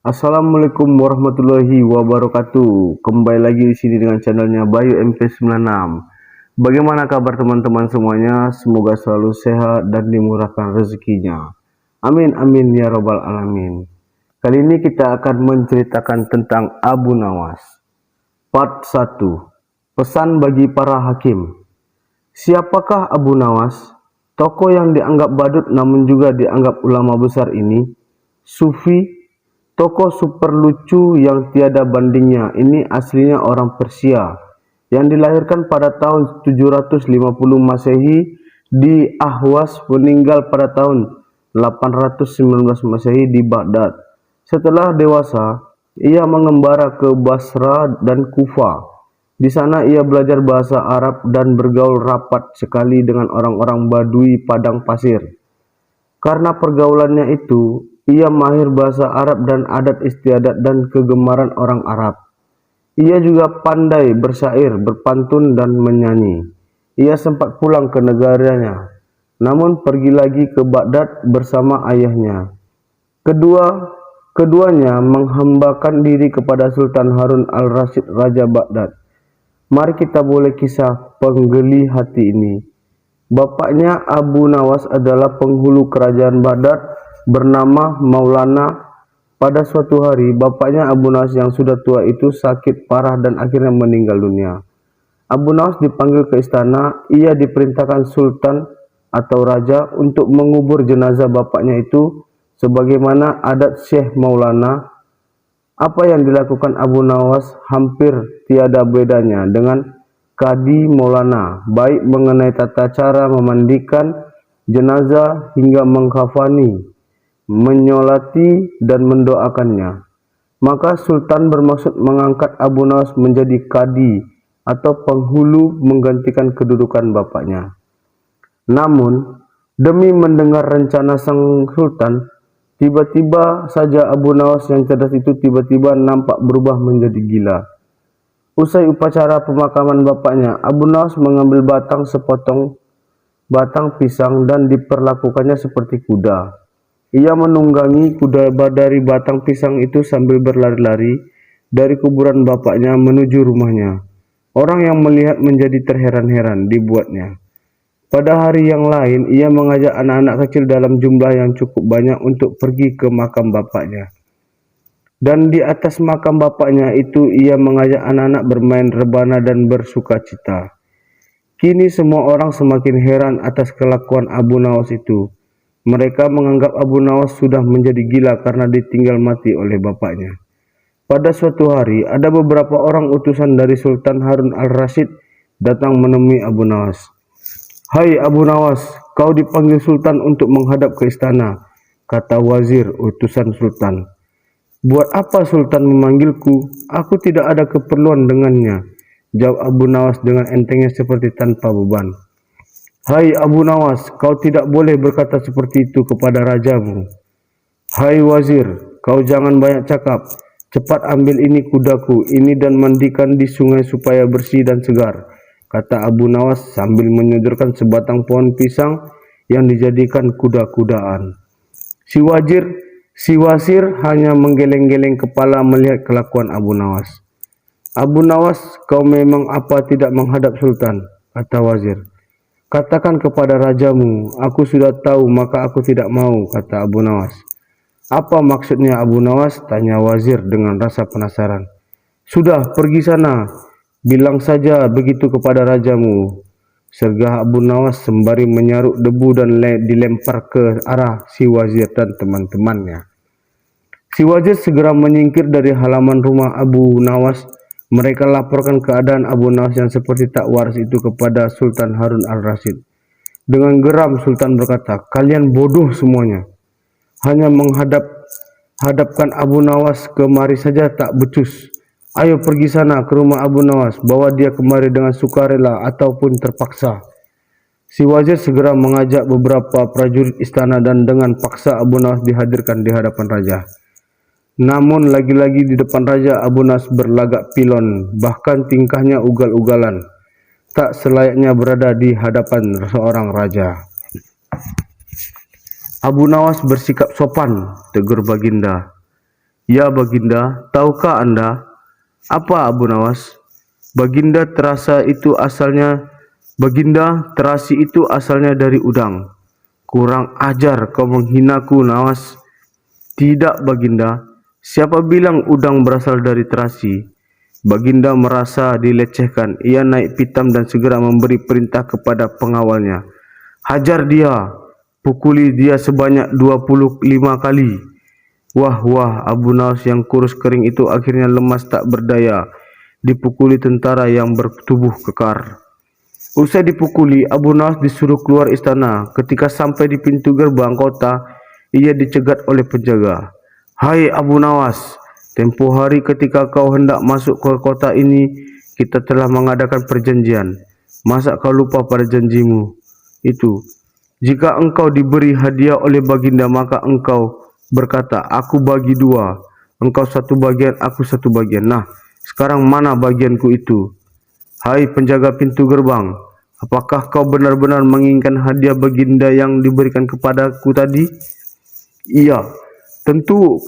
Assalamualaikum warahmatullahi wabarakatuh. Kembali lagi di sini dengan channelnya Bayu MP96. Bagaimana kabar teman-teman semuanya? Semoga selalu sehat dan dimurahkan rezekinya. Amin amin ya robbal alamin. Kali ini kita akan menceritakan tentang Abu Nawas. Part 1. Pesan bagi para hakim. Siapakah Abu Nawas? Tokoh yang dianggap badut namun juga dianggap ulama besar ini, sufi, tokoh super lucu yang tiada bandingnya. Ini aslinya orang Persia yang dilahirkan pada tahun 750 Masehi di Ahwas, meninggal pada tahun 819 Masehi di Baghdad. Setelah dewasa, ia mengembara ke Basra dan Kufa. Di sana ia belajar bahasa Arab dan bergaul rapat sekali dengan orang-orang Badui padang pasir. Karena pergaulannya itu, ia mahir bahasa Arab dan adat istiadat dan kegemaran orang Arab. Ia juga pandai bersyair, berpantun dan menyanyi. Ia sempat pulang ke negaranya, namun pergi lagi ke Baghdad bersama ayahnya. Keduanya menghambakan diri kepada Sultan Harun al-Rasyid, Raja Baghdad. Mari kita boleh kisah penggeli hati ini. Bapaknya Abu Nawas adalah penghulu kerajaan Baghdad bernama Maulana. Pada suatu hari, bapaknya Abu Nawas yang sudah tua itu sakit parah dan akhirnya meninggal dunia. Abu Nawas dipanggil ke istana. Ia diperintahkan sultan atau raja untuk mengubur jenazah bapaknya itu sebagaimana adat Syekh Maulana. Apa yang dilakukan Abu Nawas hampir tiada bedanya dengan Kadi Maulana, baik mengenai tata cara memandikan jenazah hingga mengkafani, menyolati dan mendoakannya. Maka Sultan bermaksud mengangkat Abu Nawas menjadi kadi atau penghulu menggantikan kedudukan bapaknya. Namun, demi mendengar rencana sang Sultan, tiba-tiba saja Abu Nawas yang cerdas itu tiba-tiba nampak berubah menjadi gila. Usai upacara pemakaman bapaknya, Abu Nawas mengambil sepotong batang pisang dan diperlakukannya seperti kuda. Ia menunggangi kuda dari batang pisang itu sambil berlari-lari dari kuburan bapaknya menuju rumahnya. Orang yang melihat menjadi terheran-heran dibuatnya. Pada hari yang lain, ia mengajak anak-anak kecil dalam jumlah yang cukup banyak untuk pergi ke makam bapaknya. Dan di atas makam bapaknya itu, ia mengajak anak-anak bermain rebana dan bersuka cita. Kini semua orang semakin heran atas kelakuan Abu Nawas itu. Mereka menganggap Abu Nawas sudah menjadi gila karena ditinggal mati oleh bapaknya. Pada suatu hari, ada beberapa orang utusan dari Sultan Harun al-Rasyid datang menemui Abu Nawas. "Hai Abu Nawas, kau dipanggil Sultan untuk menghadap ke istana," kata wazir utusan Sultan. "Buat apa Sultan memanggilku? Aku tidak ada keperluan dengannya," jawab Abu Nawas dengan entengnya seperti tanpa beban. "Hai Abu Nawas, kau tidak boleh berkata seperti itu kepada rajamu." "Hai wazir, kau jangan banyak cakap. Cepat ambil ini kudaku ini dan mandikan di sungai supaya bersih dan segar," kata Abu Nawas sambil menyodorkan sebatang pohon pisang yang dijadikan kuda-kudaan. Si wazir hanya menggeleng-geleng kepala melihat kelakuan Abu Nawas. "Abu Nawas, kau memang apa tidak menghadap Sultan?" kata wazir. "Katakan kepada rajamu, aku sudah tahu maka aku tidak mau," kata Abu Nawas. "Apa maksudnya Abu Nawas?" tanya wazir dengan rasa penasaran. "Sudah, pergi sana. Bilang saja begitu kepada rajamu," sergah Abu Nawas sembari menyaruk debu dan dilempar ke arah si wazir dan teman-temannya. Si wazir segera menyingkir dari halaman rumah Abu Nawas. Mereka laporkan keadaan Abu Nawas yang seperti tak waras itu kepada Sultan Harun al-Rasyid. Dengan geram Sultan berkata, "Kalian bodoh semuanya. Hanya menghadapkan Abu Nawas kemari saja tak becus. Ayo pergi sana ke rumah Abu Nawas, bawa dia kemari dengan sukarela ataupun terpaksa." Si wazir segera mengajak beberapa prajurit istana dan dengan paksa Abu Nawas dihadirkan di hadapan raja. Namun lagi-lagi di depan raja Abu Nawas berlagak pilon, bahkan tingkahnya ugal-ugalan. Tak selayaknya berada di hadapan seorang raja. "Abu Nawas bersikap sopan," tegur Baginda. Ya Baginda, tahukah Anda? Apa Abu Nawas? Baginda terasi itu asalnya dari udang. Kurang ajar kau menghinaku, Nawas. Tidak Baginda, siapa bilang udang berasal dari terasi? Baginda merasa dilecehkan. Ia naik pitam dan segera memberi perintah kepada pengawalnya. Hajar dia, pukuli dia sebanyak 25 kali. Wah, Abu Nawas yang kurus kering itu akhirnya lemas tak berdaya. Dipukuli tentara yang bertubuh kekar. Usai dipukuli, Abu Nawas disuruh keluar istana. Ketika sampai di pintu gerbang kota, ia dicegat oleh penjaga. Hai Abu Nawas, tempoh hari ketika kau hendak masuk ke kota ini, kita telah mengadakan perjanjian. Masa kau lupa pada janjimu itu? Jika engkau diberi hadiah oleh Baginda, maka engkau berkata, aku bagi dua. Engkau satu bagian, aku satu bagian. Nah, sekarang mana bagianku itu? Hai penjaga pintu gerbang, apakah kau benar-benar menginginkan hadiah Baginda yang diberikan kepadaku tadi? Iya, tentu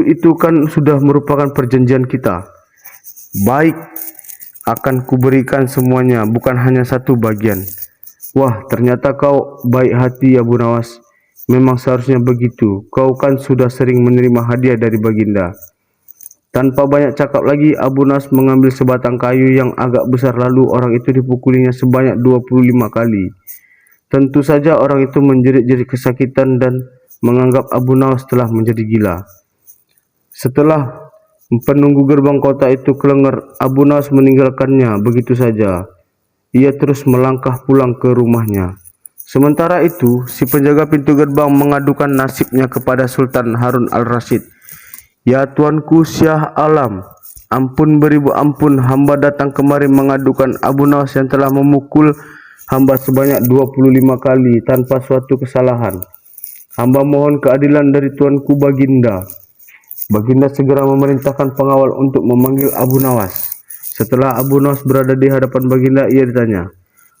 itu kan sudah merupakan perjanjian kita. Baik, akan kuberikan semuanya, bukan hanya satu bagian. Wah, ternyata kau baik hati Abu Nawas. Memang seharusnya begitu. Kau kan sudah sering menerima hadiah dari Baginda. Tanpa banyak cakap lagi, Abu Nawas mengambil sebatang kayu yang agak besar, lalu orang itu dipukulinya sebanyak 25 kali. Tentu saja orang itu menjerit-jerit kesakitan dan menganggap Abu Nawas telah menjadi gila. Setelah penunggu gerbang kota itu kelengar, Abu Nawas meninggalkannya begitu saja. Ia terus melangkah pulang ke rumahnya. Sementara itu, si penjaga pintu gerbang mengadukan nasibnya kepada Sultan Harun al-Rasyid. Ya Tuanku Syah Alam, ampun beribu ampun, hamba datang kemari mengadukan Abu Nawas yang telah memukul hamba sebanyak 25 kali tanpa suatu kesalahan. Hamba mohon keadilan dari Tuanku Baginda. Baginda segera memerintahkan pengawal untuk memanggil Abu Nawas. Setelah Abu Nawas berada di hadapan Baginda, ia ditanya,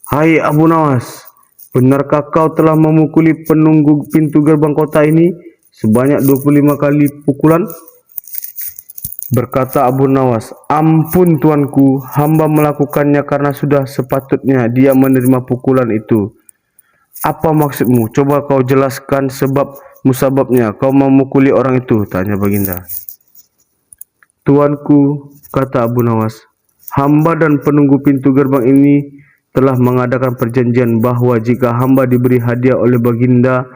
Hai Abu Nawas, benarkah kau telah memukuli penunggu pintu gerbang kota ini sebanyak 25 kali pukulan? Berkata Abu Nawas, ampun tuanku, hamba melakukannya karena sudah sepatutnya dia menerima pukulan itu. Apa maksudmu? Coba kau jelaskan musababnya kau memukuli orang itu, tanya Baginda. Tuanku, kata Abu Nawas, hamba dan penunggu pintu gerbang ini telah mengadakan perjanjian bahwa jika hamba diberi hadiah oleh Baginda,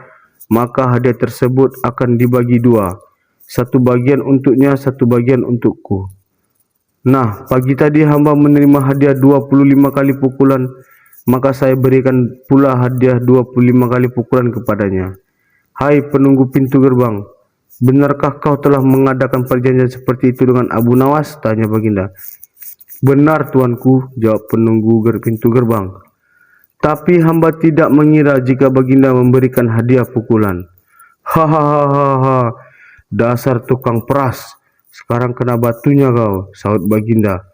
maka hadiah tersebut akan dibagi dua. Satu bagian untuknya, satu bagian untukku. Nah, pagi tadi hamba menerima hadiah 25 kali pukulan, maka saya berikan pula hadiah 25 kali pukulan kepadanya. Hai penunggu pintu gerbang, benarkah kau telah mengadakan perjanjian seperti itu dengan Abu Nawas? Tanya Baginda. Benar tuanku, jawab penunggu pintu gerbang. Tapi hamba tidak mengira jika Baginda memberikan hadiah pukulan. Hahaha. Dasar tukang peras, sekarang kena batunya kau, sahut Baginda.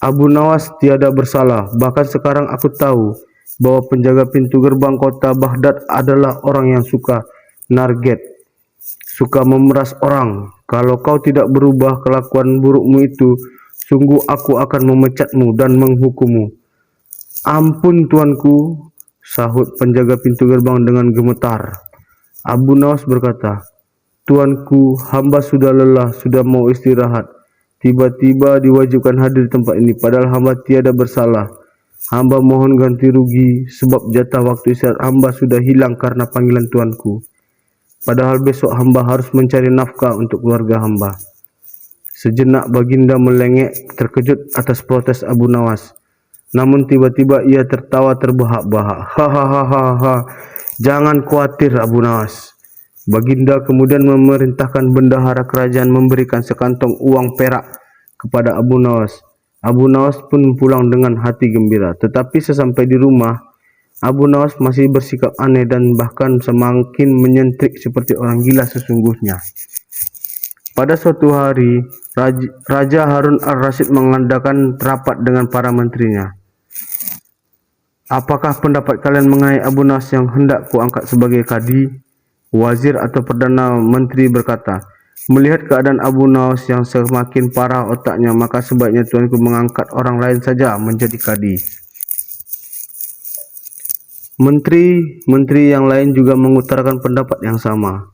Abu Nawas tiada bersalah, bahkan sekarang aku tahu bahwa penjaga pintu gerbang kota Baghdad adalah orang yang suka narget, suka memeras orang. Kalau kau tidak berubah kelakuan burukmu itu, sungguh aku akan memecatmu dan menghukummu. Ampun tuanku, sahut penjaga pintu gerbang dengan gemetar. Abu Nawas berkata, Tuanku, hamba sudah lelah, sudah mau istirahat. Tiba-tiba diwajibkan hadir di tempat ini, padahal hamba tiada bersalah. Hamba mohon ganti rugi, sebab jatah waktu istirahat hamba sudah hilang karena panggilan tuanku. Padahal besok hamba harus mencari nafkah untuk keluarga hamba. Sejenak Baginda melengek, terkejut atas protes Abu Nawas. Namun tiba-tiba ia tertawa terbahak-bahak. Hahaha, jangan khawatir Abu Nawas. Baginda kemudian memerintahkan bendahara kerajaan memberikan sekantong uang perak kepada Abu Nawas. Abu Nawas pun pulang dengan hati gembira. Tetapi sesampai di rumah, Abu Nawas masih bersikap aneh dan bahkan semakin menyentrik seperti orang gila sesungguhnya. Pada suatu hari, Raja Harun al-Rasyid mengadakan rapat dengan para menterinya. Apakah pendapat kalian mengenai Abu Nawas yang hendak kuangkat sebagai kadi? Wazir atau Perdana Menteri berkata, Melihat keadaan Abu Nawas yang semakin parah otaknya, maka sebaiknya tuanku mengangkat orang lain saja menjadi kadi. Menteri-menteri yang lain juga mengutarakan pendapat yang sama.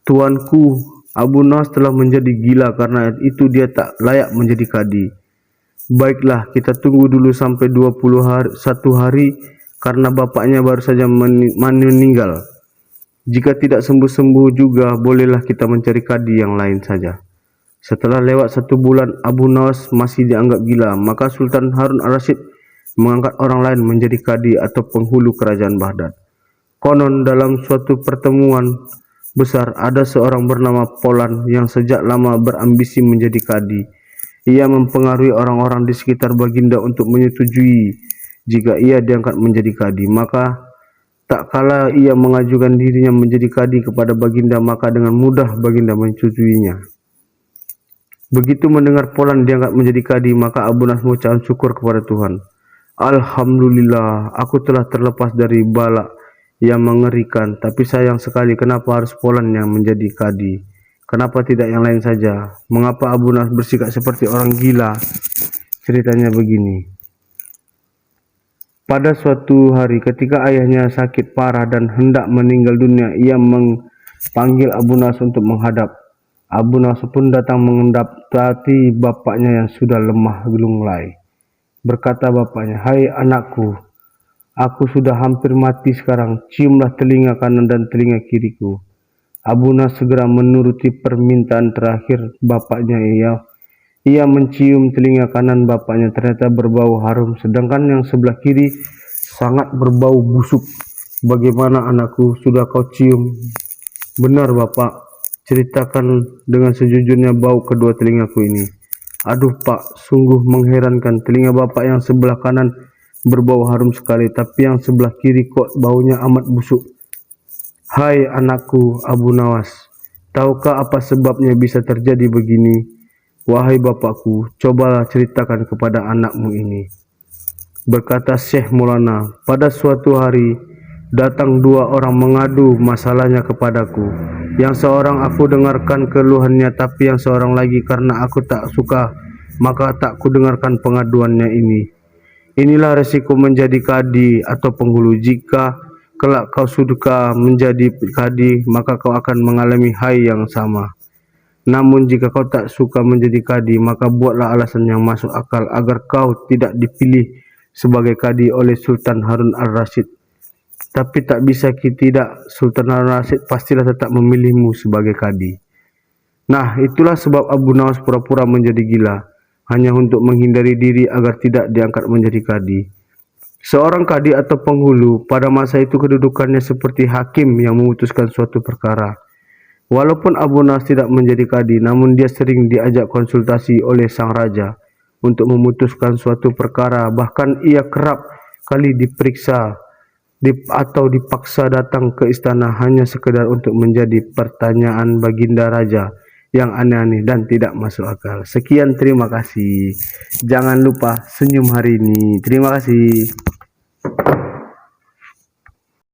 Tuanku, Abu Nawas telah menjadi gila, karena itu dia tak layak menjadi kadi. Baiklah, kita tunggu dulu sampai 21 hari, karena bapaknya baru saja meninggal. Jika tidak sembuh-sembuh juga, bolehlah kita mencari kadi yang lain saja. Setelah lewat 1 bulan, Abu Nawas masih dianggap gila, maka Sultan Harun al-Rasyid mengangkat orang lain menjadi kadi atau penghulu kerajaan Baghdad. Konon dalam suatu pertemuan besar, ada seorang bernama Polan yang sejak lama berambisi menjadi kadi. Ia mempengaruhi orang-orang di sekitar baginda untuk menyetujui jika ia diangkat menjadi kadi. Maka tak kala ia mengajukan dirinya menjadi kadi kepada baginda, maka dengan mudah baginda menyetujuinya. Begitu mendengar Polan diangkat menjadi kadi, maka Abu Nawas mengucapkan syukur kepada Tuhan. Alhamdulillah, aku telah terlepas dari bala yang mengerikan. Tapi sayang sekali, kenapa harus Polan yang menjadi kadi? Kenapa tidak yang lain saja? Mengapa Abu Nawas bersikap seperti orang gila? Ceritanya begini. Pada suatu hari ketika ayahnya sakit parah dan hendak meninggal dunia, ia memanggil Abu Nawas untuk menghadap. Abu Nawas pun datang mendapati bapaknya yang sudah lemah lunglai. Berkata bapaknya, "Hai anakku, aku sudah hampir mati sekarang, ciumlah telinga kanan dan telinga kiriku." Abu Nawas segera menuruti permintaan terakhir bapaknya. Ia mencium telinga kanan bapaknya, ternyata berbau harum, sedangkan yang sebelah kiri sangat berbau busuk. "Bagaimana anakku, sudah kau cium?" "Benar bapak, ceritakan dengan sejujurnya bau kedua telingaku ini." "Aduh pak, sungguh mengherankan, telinga bapak yang sebelah kanan berbau harum sekali, tapi yang sebelah kiri kok baunya amat busuk." "Hai anakku Abu Nawas, tahukah apa sebabnya bisa terjadi begini?" "Wahai bapakku, cobalah ceritakan kepada anakmu ini." Berkata Syekh Maulana, "Pada suatu hari datang 2 orang mengadu masalahnya kepadaku. Yang seorang aku dengarkan keluhannya, tapi yang seorang lagi karena aku tak suka, maka tak ku dengarkan pengaduannya ini. Inilah resiko menjadi kadi atau penghulu. Jika kelak kau suka menjadi kadi, maka kau akan mengalami hal yang sama. Namun jika kau tak suka menjadi kadi, maka buatlah alasan yang masuk akal agar kau tidak dipilih sebagai kadi oleh Sultan Harun al-Rasyid. Tapi tak bisa tidak, Sultan Harun al-Rasyid pastilah tetap memilihmu sebagai kadi." Nah, itulah sebab Abu Nawas pura-pura menjadi gila, hanya untuk menghindari diri agar tidak diangkat menjadi kadi. Seorang kadi atau penghulu pada masa itu kedudukannya seperti hakim yang memutuskan suatu perkara. Walaupun Abu Nawas tidak menjadi kadi, namun dia sering diajak konsultasi oleh sang raja untuk memutuskan suatu perkara. Bahkan ia kerap kali diperiksa atau dipaksa datang ke istana hanya sekedar untuk menjadi pertanyaan baginda raja yang aneh-aneh dan tidak masuk akal. Sekian, terima kasih. Jangan lupa senyum hari ini. Terima kasih.